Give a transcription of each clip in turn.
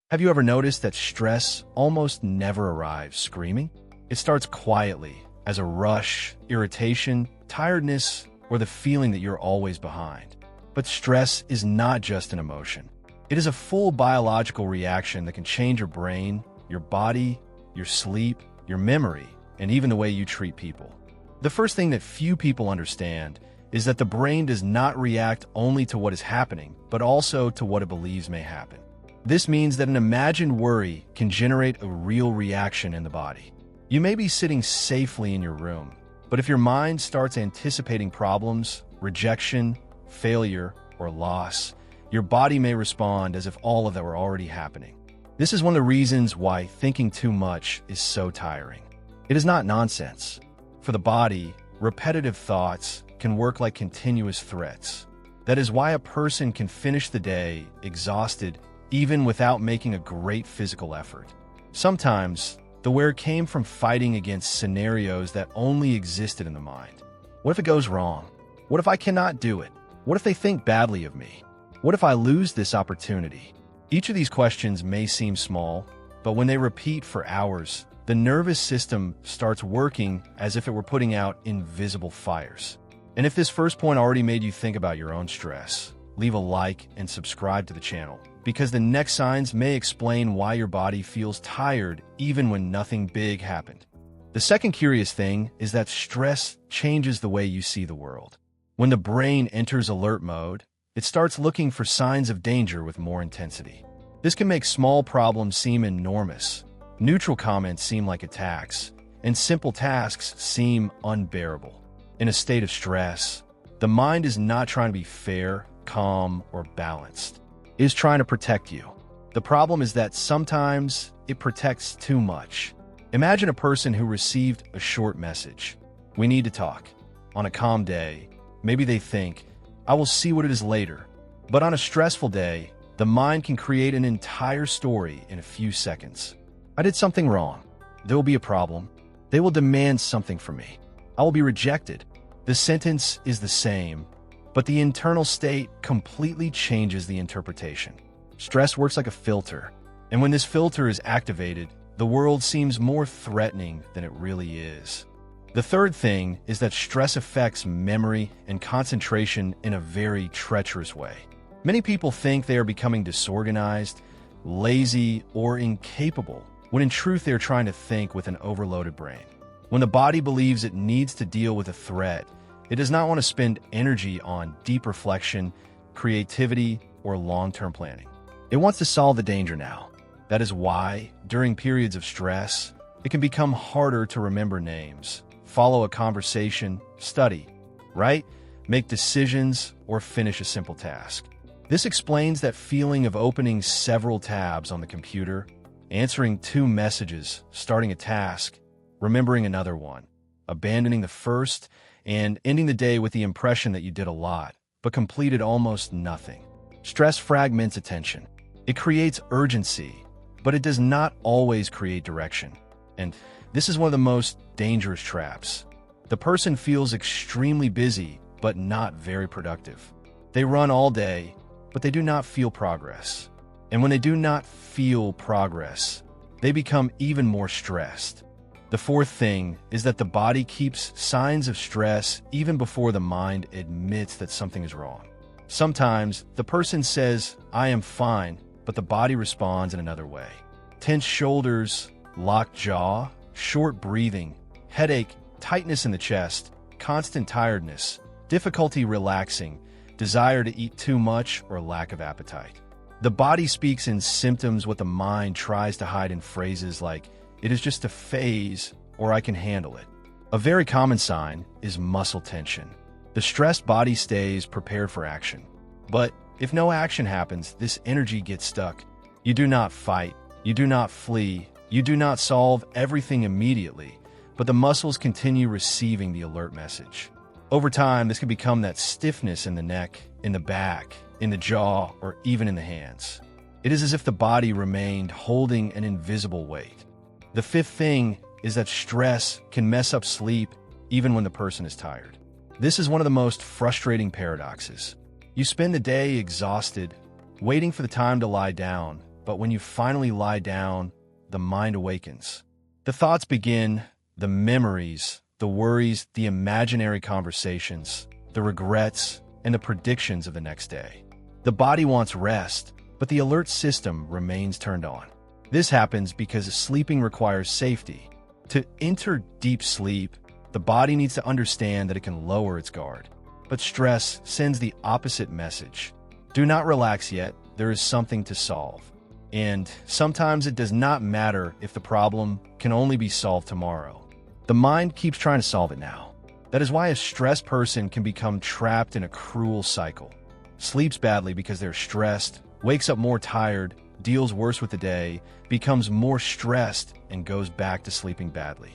Have you ever noticed that stress almost never arrives screaming? It starts quietly, as a rush, irritation, tiredness, or the feeling that you're always behind. But stress is not just an emotion. It is a full biological reaction that can change your brain, your body, your sleep, your memory, and even the way you treat people. The first thing that few people understand is that the brain does not react only to what is happening, but also to what it believes may happen. This means that an imagined worry can generate a real reaction in the body. You may be sitting safely in your room, but if your mind starts anticipating problems, rejection, failure, or loss, your body may respond as if all of that were already happening. This is one of the reasons why thinking too much is so tiring. It is not nonsense. For the body, repetitive thoughts can work like continuous threats. That is why a person can finish the day exhausted even without making a great physical effort. Sometimes, the wear came from fighting against scenarios that only existed in the mind. What if it goes wrong? What if I cannot do it? What if they think badly of me? What if I lose this opportunity? Each of these questions may seem small, but when they repeat for hours, the nervous system starts working as if it were putting out invisible fires. And if this first point already made you think about your own stress, leave a like and subscribe to the channel, because the next signs may explain why your body feels tired even when nothing big happened. The second curious thing is that stress changes the way you see the world. When the brain enters alert mode, it starts looking for signs of danger with more intensity. This can make small problems seem enormous, neutral comments seem like attacks, and simple tasks seem unbearable. In a state of stress, the mind is not trying to be fair, calm, or balanced. It is trying to protect you. The problem is that sometimes it protects too much. Imagine a person who received a short message. We need to talk. On a calm day, maybe they think, I will see what it is later. But on a stressful day, the mind can create an entire story in a few seconds. I did something wrong. There will be a problem. They will demand something from me. I will be rejected. The sentence is the same, but the internal state completely changes the interpretation. Stress works like a filter, and when this filter is activated, the world seems more threatening than it really is. The third thing is that stress affects memory and concentration in a very treacherous way. Many people think they are becoming disorganized, lazy, or incapable, when in truth they are trying to think with an overloaded brain. When the body believes it needs to deal with a threat, it does not want to spend energy on deep reflection, creativity, or long-term planning. It wants to solve the danger now. That is why, during periods of stress, it can become harder to remember names, follow a conversation, study, write, make decisions, or finish a simple task. This explains that feeling of opening several tabs on the computer, answering 2 messages, starting a task, remembering another one, abandoning the first, and ending the day with the impression that you did a lot, but completed almost nothing. Stress fragments attention. It creates urgency, but it does not always create direction. And this is one of the most dangerous traps. The person feels extremely busy, but not very productive. They run all day, but they do not feel progress. And when they do not feel progress, they become even more stressed. The fourth thing is that the body keeps signs of stress even before the mind admits that something is wrong. Sometimes the person says, I am fine, but the body responds in another way. Tense shoulders, locked jaw, short breathing, headache, tightness in the chest, constant tiredness, difficulty relaxing, desire to eat too much, or lack of appetite. The body speaks in symptoms what the mind tries to hide in phrases like, it is just a phase, or I can handle it. A very common sign is muscle tension. The stressed body stays prepared for action. But if no action happens, this energy gets stuck. You do not fight, you do not flee, you do not solve everything immediately, but the muscles continue receiving the alert message. Over time, this can become that stiffness in the neck, in the back, in the jaw, or even in the hands. It is as if the body remained holding an invisible weight. The fifth thing is that stress can mess up sleep even when the person is tired. This is one of the most frustrating paradoxes. You spend the day exhausted, waiting for the time to lie down, but when you finally lie down, the mind awakens. The thoughts begin, the memories, the worries, the imaginary conversations, the regrets, and the predictions of the next day. The body wants rest, but the alert system remains turned on. This happens because sleeping requires safety. To enter deep sleep, the body needs to understand that it can lower its guard. But stress sends the opposite message. Do not relax yet, there is something to solve. And sometimes it does not matter if the problem can only be solved tomorrow. The mind keeps trying to solve it now. That is why a stressed person can become trapped in a cruel cycle. Sleeps badly because they're stressed, wakes up more tired, deals worse with the day, becomes more stressed, and goes back to sleeping badly.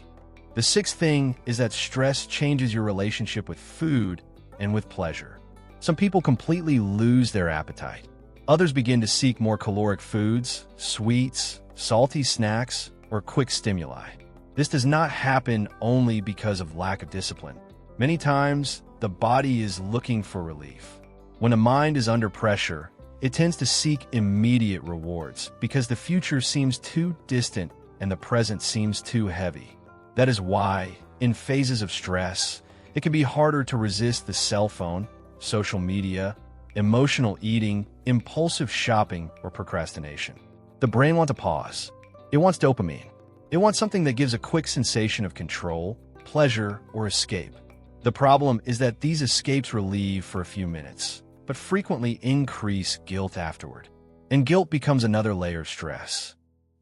The sixth thing is that stress changes your relationship with food and with pleasure. Some people completely lose their appetite. Others begin to seek more caloric foods, sweets, salty snacks, or quick stimuli. This does not happen only because of lack of discipline. Many times, the body is looking for relief. When a mind is under pressure, it tends to seek immediate rewards because the future seems too distant and the present seems too heavy. That is why, in phases of stress, it can be harder to resist the cell phone, social media, emotional eating, impulsive shopping, or procrastination. The brain wants a pause. It wants dopamine. It wants something that gives a quick sensation of control, pleasure, or escape. The problem is that these escapes relieve for a few minutes, but frequently increase guilt afterward. And guilt becomes another layer of stress.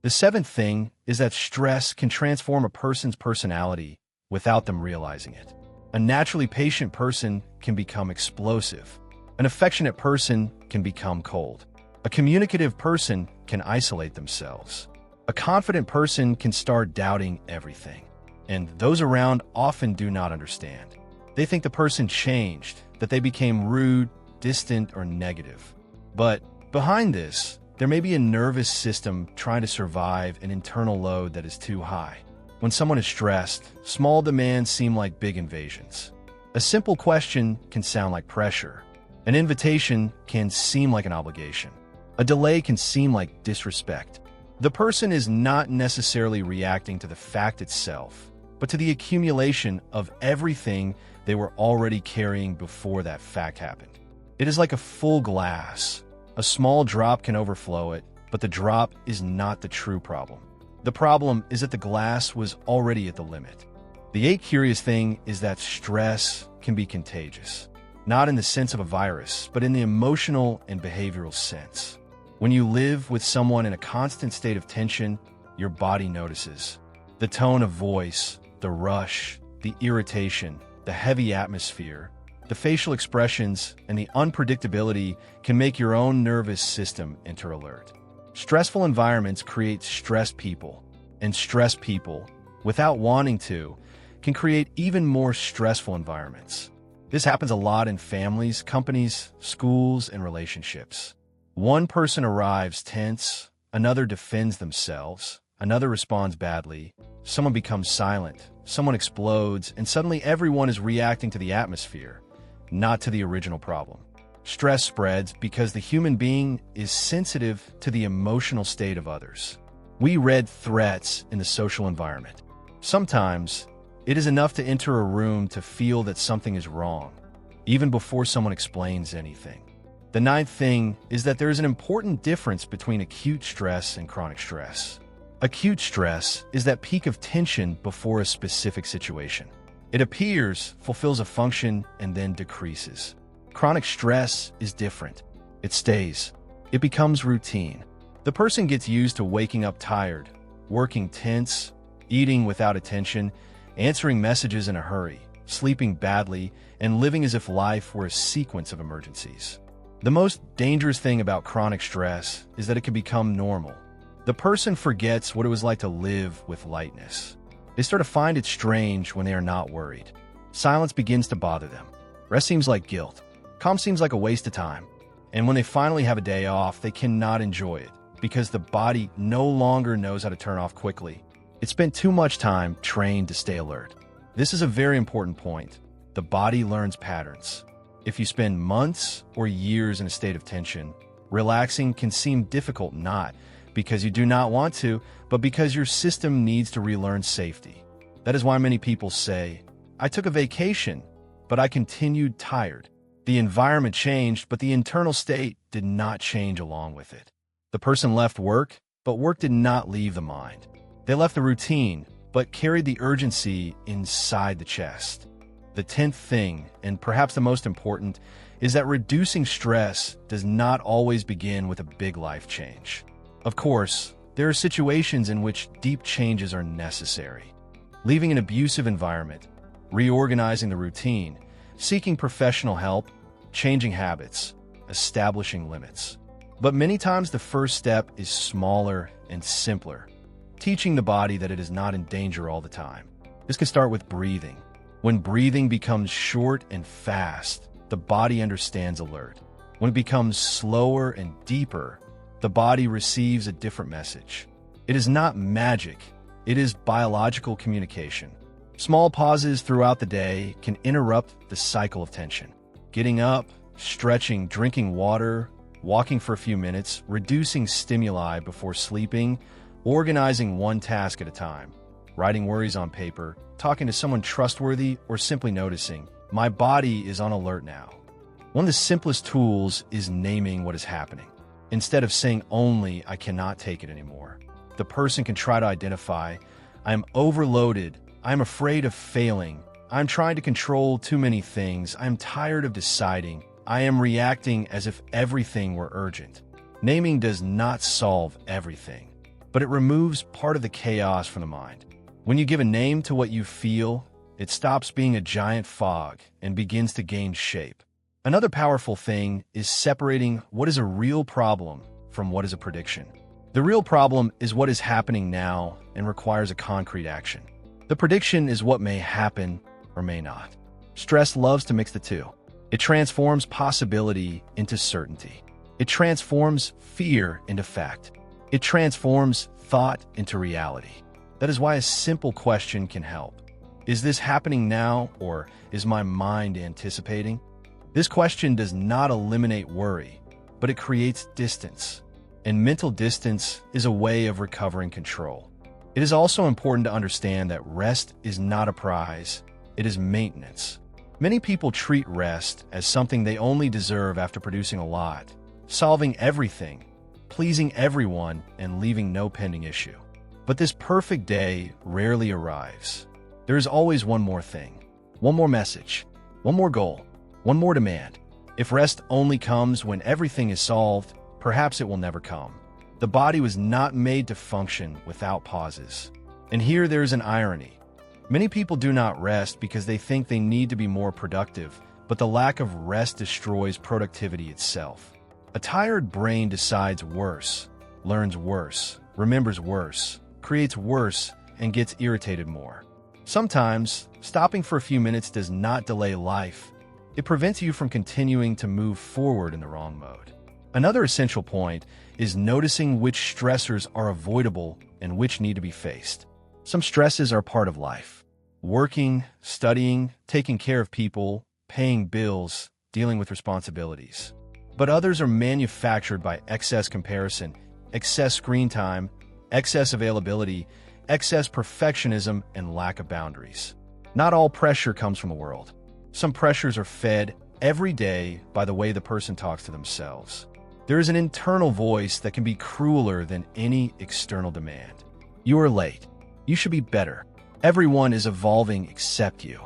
The seventh thing is that stress can transform a person's personality without them realizing it. A naturally patient person can become explosive. An affectionate person can become cold. A communicative person can isolate themselves. A confident person can start doubting everything. And those around often do not understand. They think the person changed, that they became rude, distant, or negative. But behind this, there may be a nervous system trying to survive an internal load that is too high. When someone is stressed, small demands seem like big invasions. A simple question can sound like pressure. An invitation can seem like an obligation. A delay can seem like disrespect. The person is not necessarily reacting to the fact itself, but to the accumulation of everything they were already carrying before that fact happened. It is like a full glass. A small drop can overflow it, but the drop is not the true problem. The problem is that the glass was already at the limit. The eighth curious thing is that stress can be contagious. Not in the sense of a virus, but in the emotional and behavioral sense. When you live with someone in a constant state of tension, your body notices. The tone of voice, the rush, the irritation, the heavy atmosphere, the facial expressions, and the unpredictability can make your own nervous system enter alert. Stressful environments create stressed people, and stressed people, without wanting to, can create even more stressful environments. This happens a lot in families, companies, schools, and relationships. One person arrives tense, another defends themselves, another responds badly, someone becomes silent, someone explodes, and suddenly everyone is reacting to the atmosphere, not to the original problem. Stress spreads because the human being is sensitive to the emotional state of others. We read threats in the social environment. Sometimes, it is enough to enter a room to feel that something is wrong, even before someone explains anything. The ninth thing is that there is an important difference between acute stress and chronic stress. Acute stress is that peak of tension before a specific situation. It appears, fulfills a function, and then decreases. Chronic stress is different. It stays. It becomes routine. The person gets used to waking up tired, working tense, eating without attention, answering messages in a hurry, sleeping badly, and living as if life were a sequence of emergencies. The most dangerous thing about chronic stress is that it can become normal. The person forgets what it was like to live with lightness. They start to find it strange when they are not worried. Silence begins to bother them. Rest seems like guilt. Calm seems like a waste of time. And when they finally have a day off, they cannot enjoy it because the body no longer knows how to turn off quickly. It spent too much time trained to stay alert. This is a very important point. The body learns patterns. If you spend months or years in a state of tension, relaxing can seem difficult, not because you do not want to, but because your system needs to relearn safety. That is why many people say, I took a vacation, but I continued tired. The environment changed, but the internal state did not change along with it. The person left work, but work did not leave the mind. They left the routine, but carried the urgency inside the chest. The 10th thing, and perhaps the most important, is that reducing stress does not always begin with a big life change. Of course, there are situations in which deep changes are necessary. Leaving an abusive environment, reorganizing the routine, seeking professional help, changing habits, establishing limits. But many times the first step is smaller and simpler, teaching the body that it is not in danger all the time. This can start with breathing. When breathing becomes short and fast, the body understands alert. When it becomes slower and deeper, the body receives a different message. It is not magic, it is biological communication. Small pauses throughout the day can interrupt the cycle of tension. Getting up, stretching, drinking water, walking for a few minutes, reducing stimuli before sleeping, organizing one task at a time, writing worries on paper, talking to someone trustworthy, or simply noticing, my body is on alert now. One of the simplest tools is naming what is happening. Instead of saying only, I cannot take it anymore, the person can try to identify, I am overloaded, I am afraid of failing, I am trying to control too many things, I am tired of deciding, I am reacting as if everything were urgent. Naming does not solve everything, but it removes part of the chaos from the mind. When you give a name to what you feel, it stops being a giant fog and begins to gain shape. Another powerful thing is separating what is a real problem from what is a prediction. The real problem is what is happening now and requires a concrete action. The prediction is what may happen or may not. Stress loves to mix the two. It transforms possibility into certainty. It transforms fear into fact. It transforms thought into reality. That is why a simple question can help. Is this happening now, or is my mind anticipating? This question does not eliminate worry, but it creates distance. And mental distance is a way of recovering control. It is also important to understand that rest is not a prize, it is maintenance. Many people treat rest as something they only deserve after producing a lot, solving everything, pleasing everyone, and leaving no pending issue. But this perfect day rarely arrives. There is always one more thing, one more message, one more goal, one more demand. If rest only comes when everything is solved, perhaps it will never come. The body was not made to function without pauses. And here there is an irony. Many people do not rest because they think they need to be more productive, but the lack of rest destroys productivity itself. A tired brain decides worse, learns worse, remembers worse, creates worse, and gets irritated more. Sometimes, stopping for a few minutes does not delay life. It prevents you from continuing to move forward in the wrong mode. Another essential point is noticing which stressors are avoidable and which need to be faced. Some stresses are part of life. Working, studying, taking care of people, paying bills, dealing with responsibilities. But others are manufactured by excess comparison, excess screen time, excess availability, excess perfectionism, and lack of boundaries. Not all pressure comes from the world. Some pressures are fed every day by the way the person talks to themselves. There is an internal voice that can be crueler than any external demand. You are late. You should be better. Everyone is evolving except you.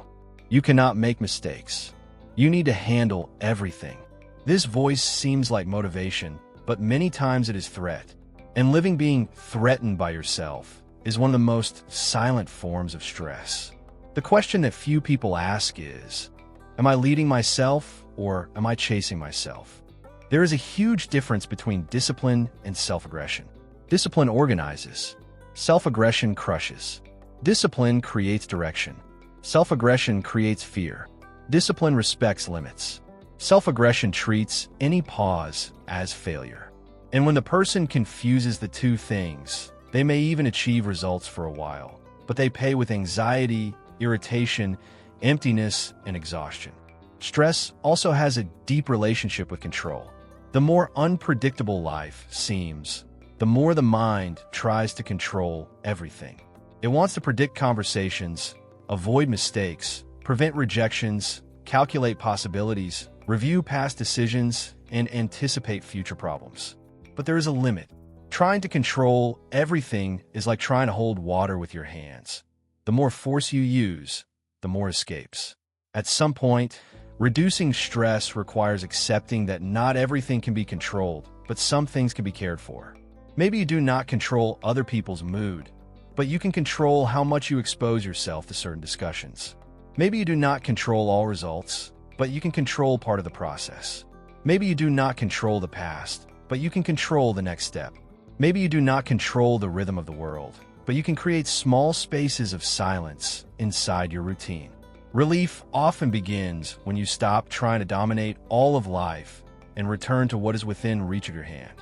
You cannot make mistakes. You need to handle everything. This voice seems like motivation, but many times it is threat. And living being threatened by yourself is one of the most silent forms of stress. The question that few people ask is, am I leading myself or am I chasing myself? There is a huge difference between discipline and self-aggression. Discipline organizes. Self-aggression crushes. Discipline creates direction. Self-aggression creates fear. Discipline respects limits. Self-aggression treats any pause as failure. And when the person confuses the two things, they may even achieve results for a while, but they pay with anxiety, irritation, emptiness, and exhaustion. Stress also has a deep relationship with control. The more unpredictable life seems, the the more the mind tries to control everything. It wants to predict conversations, avoid mistakes, prevent rejections, calculate possibilities, review past decisions, and anticipate future problems. But there is a limit. Trying to control everything is like trying to hold water with your hands. The more force you use, the more escapes. At some point, reducing stress requires accepting that not everything can be controlled, but some things can be cared for. Maybe you do not control other people's mood, but you can control how much you expose yourself to certain discussions. Maybe you do not control all results, but you can control part of the process. Maybe you do not control the past, but you can control the next step. Maybe you do not control the rhythm of the world, but you can create small spaces of silence inside your routine. Relief often begins when you stop trying to dominate all of life and return to what is within reach of your hand.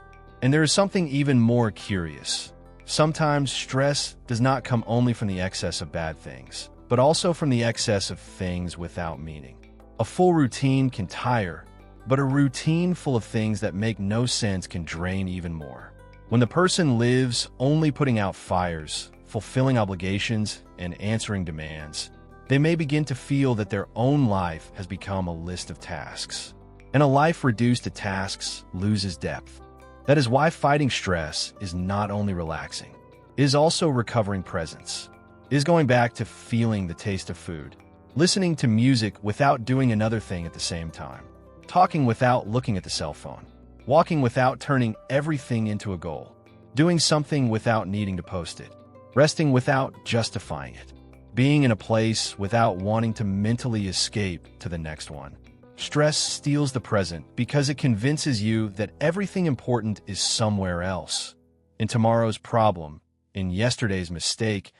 And there is something even more curious. Sometimes stress does not come only from the excess of bad things, but also from the excess of things without meaning. A full routine can tire, but a routine full of things that make no sense can drain even more. When the person lives only putting out fires, fulfilling obligations, and answering demands, they may begin to feel that their own life has become a list of tasks. And a life reduced to tasks loses depth. That is why fighting stress is not only relaxing, it is also recovering presence. It is going back to feeling the taste of food, listening to music without doing another thing at the same time, talking without looking at the cell phone, walking without turning everything into a goal, doing something without needing to post it, resting without justifying it, being in a place without wanting to mentally escape to the next one. Stress steals the present because it convinces you that everything important is somewhere else, in tomorrow's problem, in yesterday's mistake,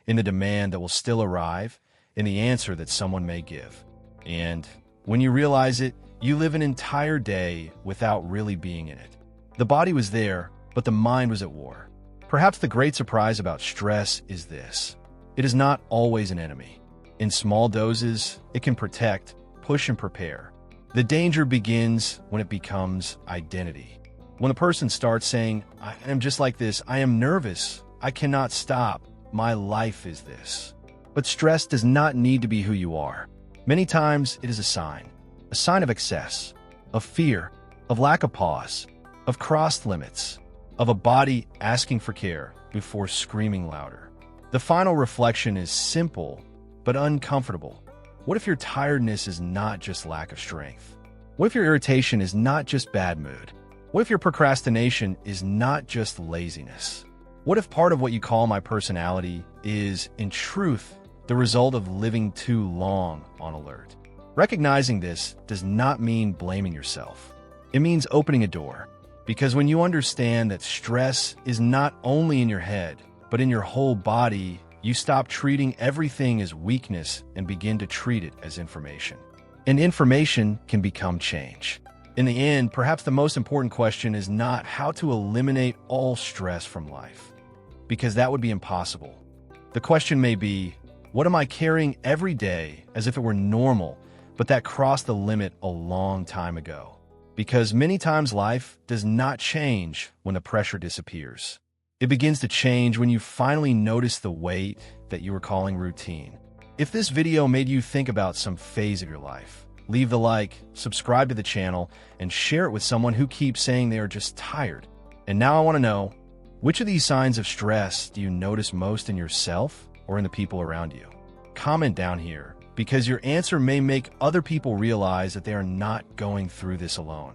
in the demand that will still arrive, in the answer that someone may give. And when you realize it, you live an entire day without really being in it. The body was there, but the mind was at war. Perhaps the great surprise about stress is this: it is not always an enemy. In small doses, it can protect, push, and prepare. The danger begins when it becomes identity. When a person starts saying, "I am just like this, I am nervous, I cannot stop, my life is this." But stress does not need to be who you are. Many times it is a sign of excess, of fear, of lack of pause, of crossed limits, of a body asking for care before screaming louder. The final reflection is simple but uncomfortable. What if your tiredness is not just lack of strength? What if your irritation is not just bad mood? What if your procrastination is not just laziness? What if part of what you call my personality is, in truth, the result of living too long on alert? Recognizing this does not mean blaming yourself. It means opening a door. Because when you understand that stress is not only in your head, but in your whole body, you stop treating everything as weakness and begin to treat it as information. And information can become change. In the end, perhaps the most important question is not how to eliminate all stress from life, because that would be impossible. The question may be, what am I carrying every day as if it were normal, but that crossed the limit a long time ago? Because many times life does not change when the pressure disappears. It begins to change when you finally notice the weight that you were calling routine. If this video made you think about some phase of your life, leave the like, subscribe to the channel, and share it with someone who keeps saying they are just tired. And now I want to know, which of these signs of stress do you notice most in yourself or in the people around you? Comment down here, because your answer may make other people realize that they are not going through this alone.